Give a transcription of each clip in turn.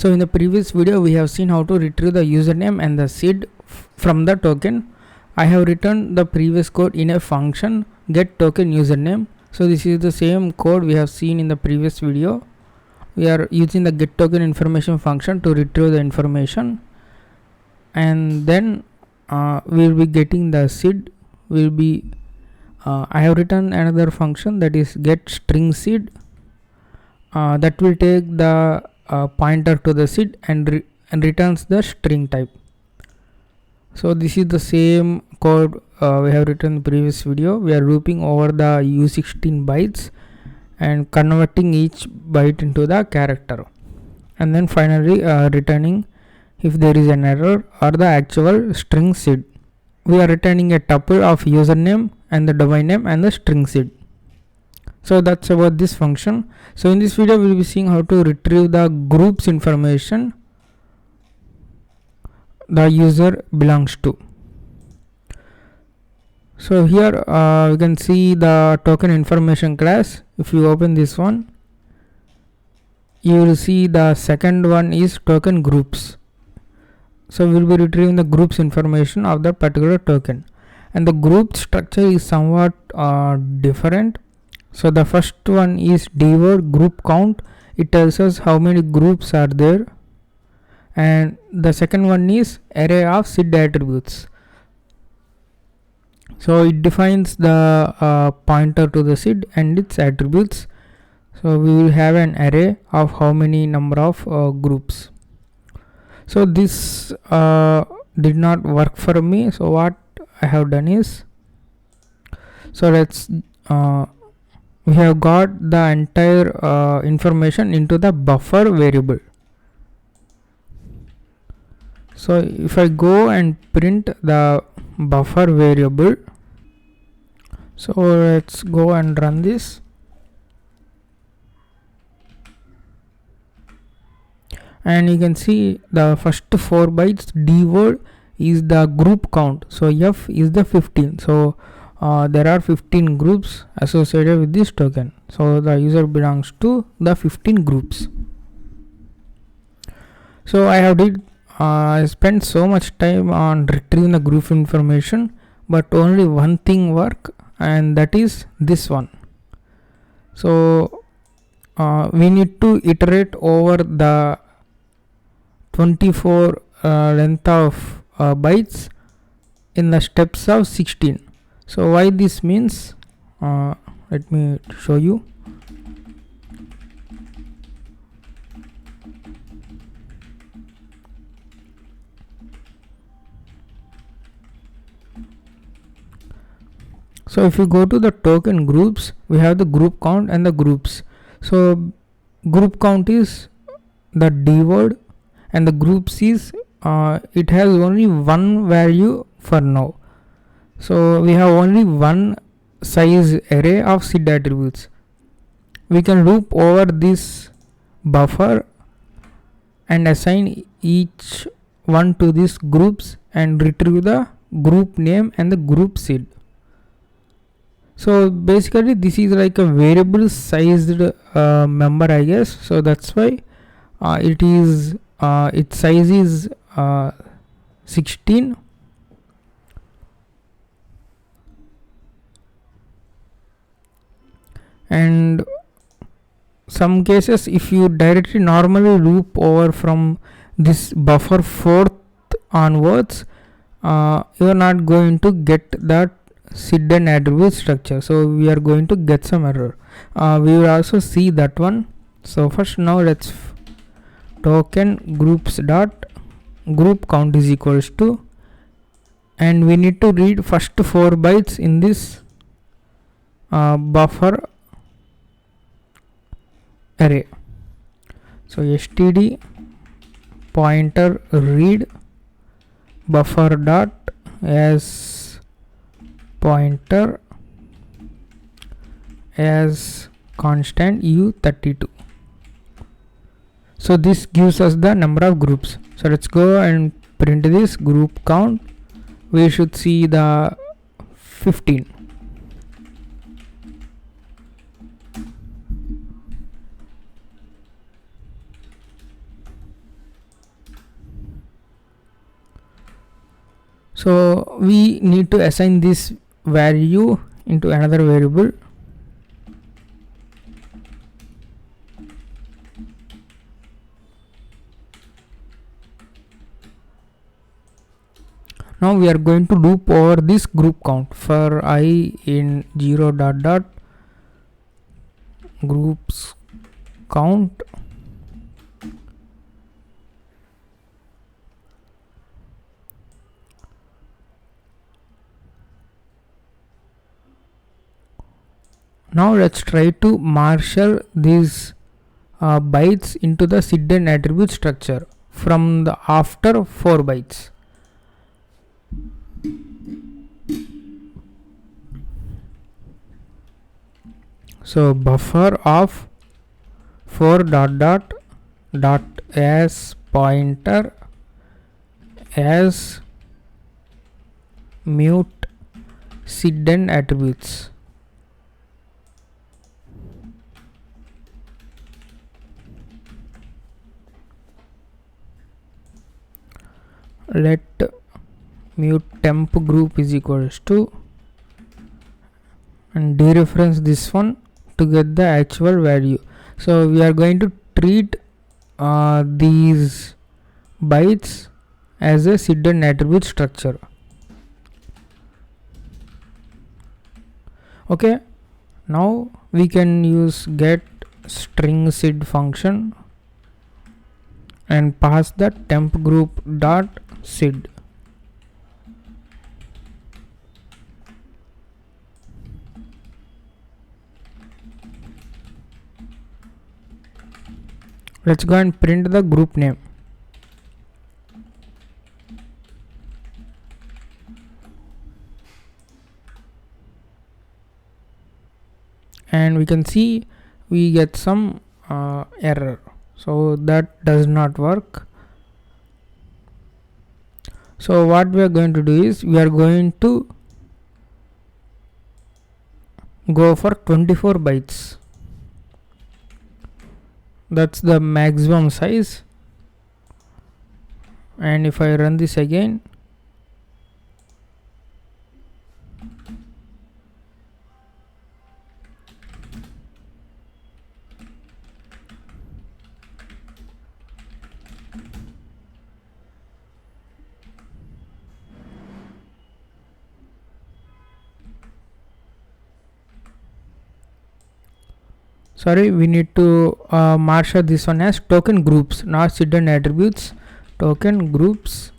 So in the previous video we have seen how to retrieve the username and the seed from the token. I have written the previous code in a function get token username. So this is the same code we have seen in the previous video. We are using the get token information function to retrieve the information, and then we will be getting the seed. I have written another function, that is get string seed, that will take the pointer to the seed and returns the string type. So this is the same code we have written in the previous video. We are looping over the U16 bytes and converting each byte into the character, and then finally returning if there is an error or the actual string seed. We are returning a tuple of username and the domain name and the string seed. So that's about this function. So in this video we will be seeing how to retrieve the groups information the user belongs to. So here we can see the token information class. If you open this one, you will see the second one is token groups. So we will be retrieving the groups information of the particular token, and the group structure is somewhat different. So the first one is dword group count. It tells us how many groups are there, and the second one is array of seed attributes. So it defines the pointer to the seed and its attributes. So we will have an array of how many number of groups. So this did not work for me. So what I have done is, so let's we have got the entire information into the buffer variable. So if I go and print the buffer variable, so let's go and run this, and you can see the first 4 bytes dword is the group count. So F is the 15. So there are 15 groups associated with this token. So the user belongs to the 15 groups. So I spent so much time on retrieving the group information, but only one thing worked, and that is this one. So we need to iterate over the 24 length of bytes in the steps of 16. So why this means, let me show you. So if you go to the token groups, we have the group count and the groups. So group count is the dword, and the groups is it has only one value for now. So we have only one size array of seed attributes. We can loop over this buffer and assign each one to these groups and retrieve the group name and the group seed. So basically this is like a variable sized member, I guess. So that's why its size is 16. And some cases, if you directly normally loop over from this buffer 4th onwards, you are not going to get that seed and attribute structure. So we are going to get some error. We will also see that one. So first, now let's token groups dot group count is equals to, and we need to read first 4 bytes in this buffer array. So std pointer read buffer dot as pointer as constant u32. So this gives us the number of groups. So let's go and print this group count. We should see the 15. So we need to assign this value into another variable. Now we are going to loop over this group count for I in 0 dot dot groups count. Now let's try to marshal these bytes into the SID and attribute structure from the after 4 bytes. So buffer of 4 dot dot dot as pointer as mute SID and attributes. Let mute temp group is equals to, and dereference this one to get the actual value. So we are going to treat these bytes as a SID and attribute structure. Okay, now we can use get string SID function and pass the temp group dot SID. Let's go and print the group name. And we can see we get some error, so that does not work. So what we are going to do is we are going to go for 24 bytes. That's the maximum size. And if I run this again, sorry, we need to marshal this one as token groups, not SID and attributes. Token groups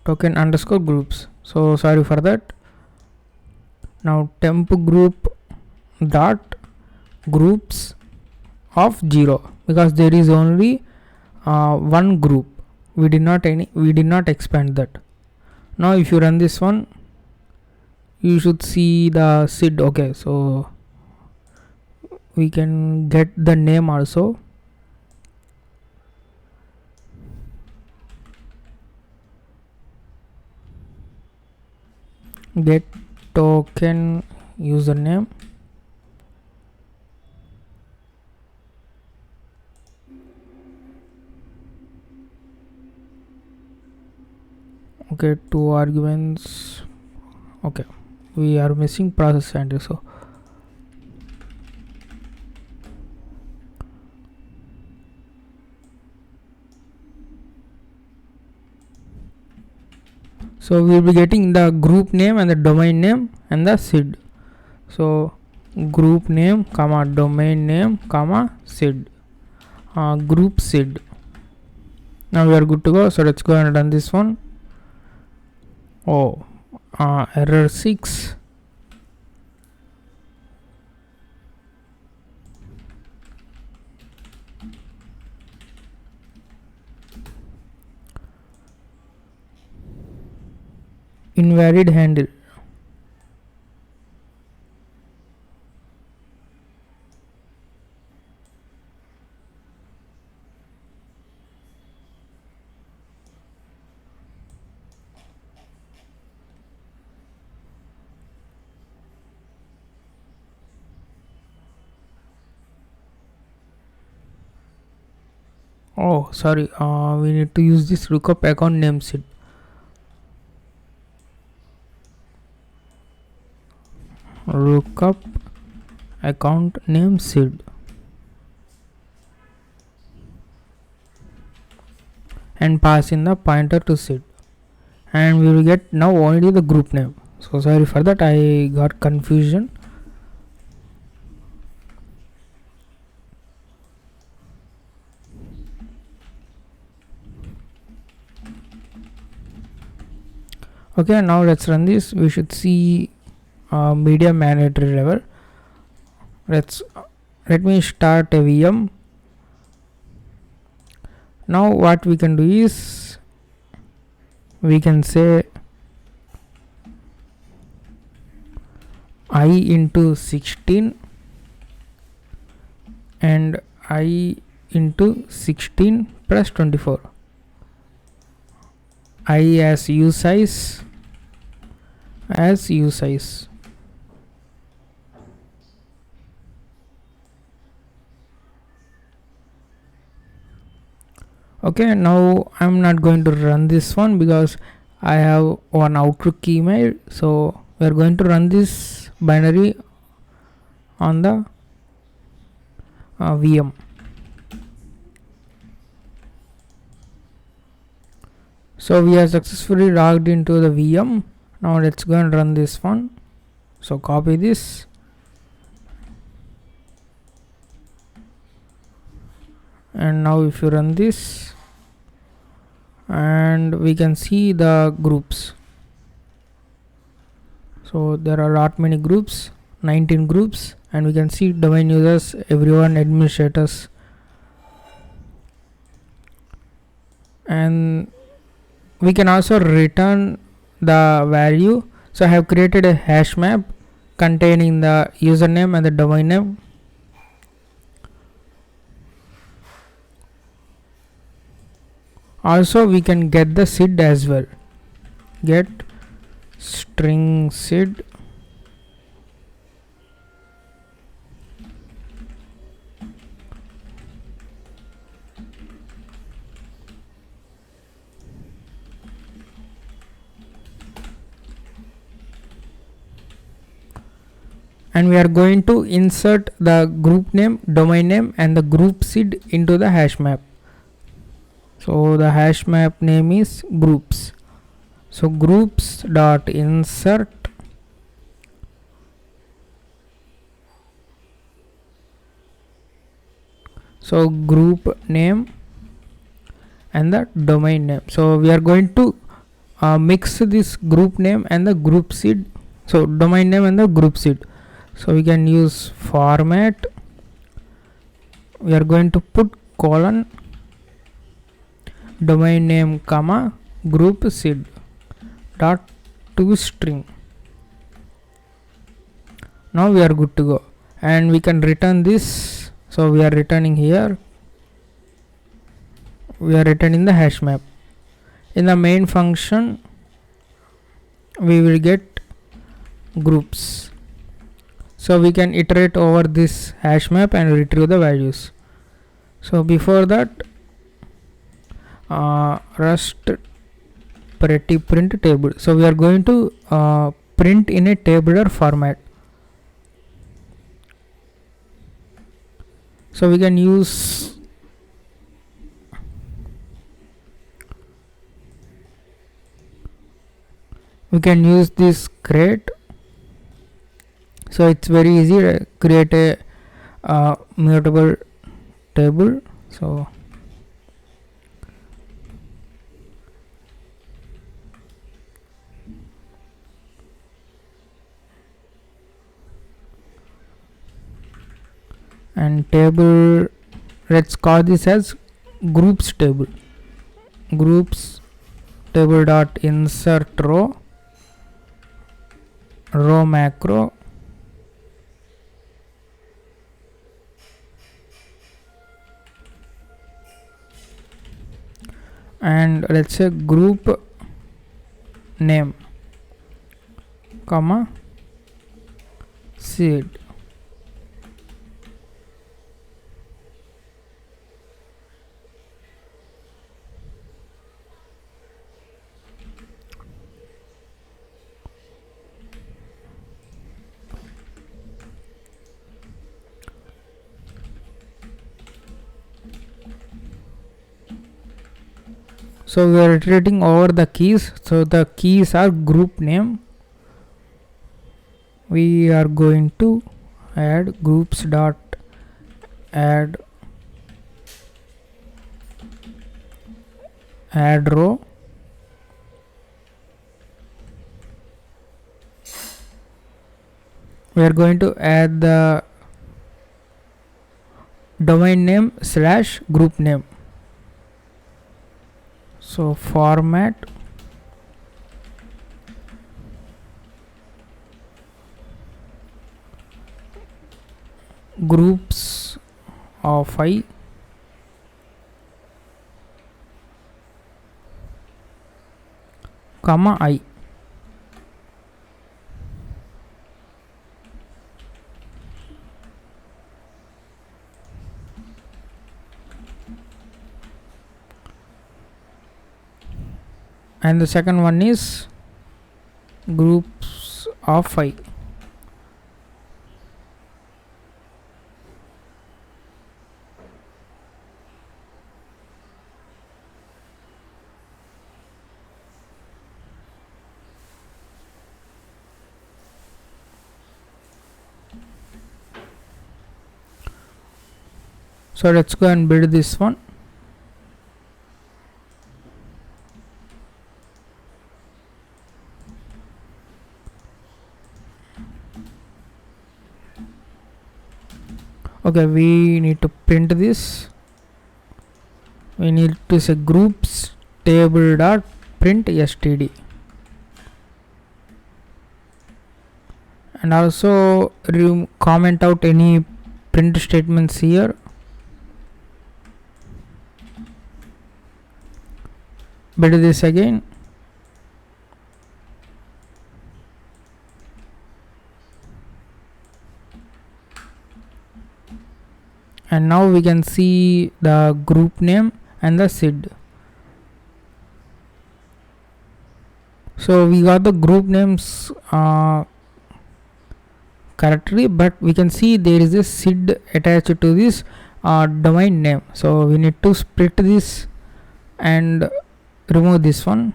token underscore groups. So sorry for that. Now temp group dot groups of 0, because there is only one group. We did not expand that. Now if you run this one, you should see the SID. Okay, so we can get the name also. Get token username. Okay, 2 arguments. Okay, we are missing process handle. So we will be getting the group name and the domain name and the SID. So group name comma domain name comma SID, group SID. Now we are good to go. So let's go and run this one. Oh, error 6. Invalid handle. Oh, sorry. We need to use this lookup account name seed. Lookup account name seed, and pass in the pointer to seed, and we will get now only the group name. So sorry for that, I got confusion. Okay, now let's run this. We should see media mandatory level. Let me start a VM. Now what we can do is we can say I into 16 and I into 16 plus 24. I as U size Okay, now I'm not going to run this one because I have one Outlook email. So we are going to run this binary on the VM. So we are successfully logged into the VM. Now let's go and run this one. So copy this, and now if you run this, and we can see the groups. So there are lot many groups, 19 groups, and we can see domain users, everyone, administrators, and we can also return the value. So I have created a hash map containing the username and the domain name. Also we can get the seed as well. Get string seed, and we are going to insert the group name, domain name, and the group seed into the hash map. So the hash map name is groups. So groups dot insert so group name and the domain name. So we are going to mix this group name and the group seed. So domain name and the group seed. So we can use format. We are going to put colon domain name comma group seed dot to string. Now we are good to go, and we can return this. So we are returning here, we are returning the hash map. In the main function we will get groups. So we can iterate over this hash map and retrieve the values. So before that, rust pretty print table. So we are going to print in a tabular format. So we can use this create. So it's very easy to create a mutable table. So and table, let's call this as groups table. Groups table dot insert row macro, and let's say group name comma seed. So we are iterating over the keys. So the keys are group name. We are going to add groups dot add row. We are going to add the domain name / group name. So format groups of I comma I. And the second one is groups of I. So let's go and build this one. Okay, we need to print this. We need to say groups table dot print std, and also comment out any print statements here. Build this again. And now we can see the group name and the SID. So we got the group names correctly, but we can see there is a SID attached to this domain name. So we need to split this and remove this one.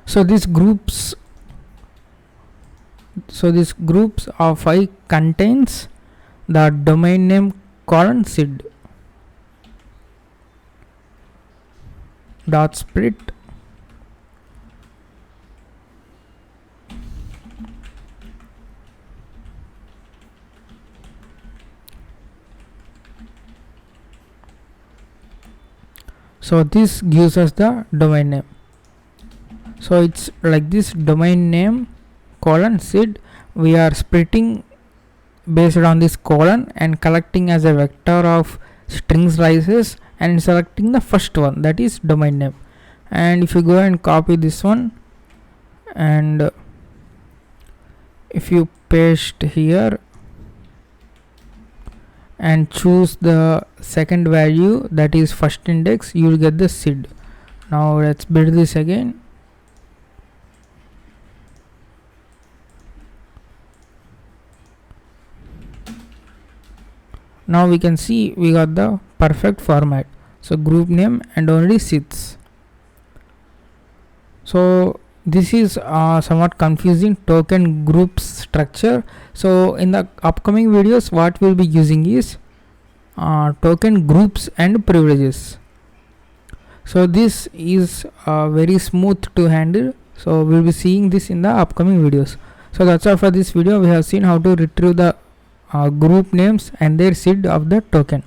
So these groups of I contains the domain name :SID dot split so this gives us the domain name. So it's like this: domain name :SID. We are splitting based on this colon and collecting as a vector of string slices and selecting the first one, that is domain name. And if you go and copy this one, and if you paste here and choose the second value, that is first index, you will get the SID. Now let's build this again. Now we can see we got the perfect format. So group name and only SIDs. So this is somewhat confusing token groups structure. So in the upcoming videos, what we'll be using is token groups and privileges. So this is very smooth to handle. So we'll be seeing this in the upcoming videos. So that's all for this video. We have seen how to retrieve the group names and their SID of the token.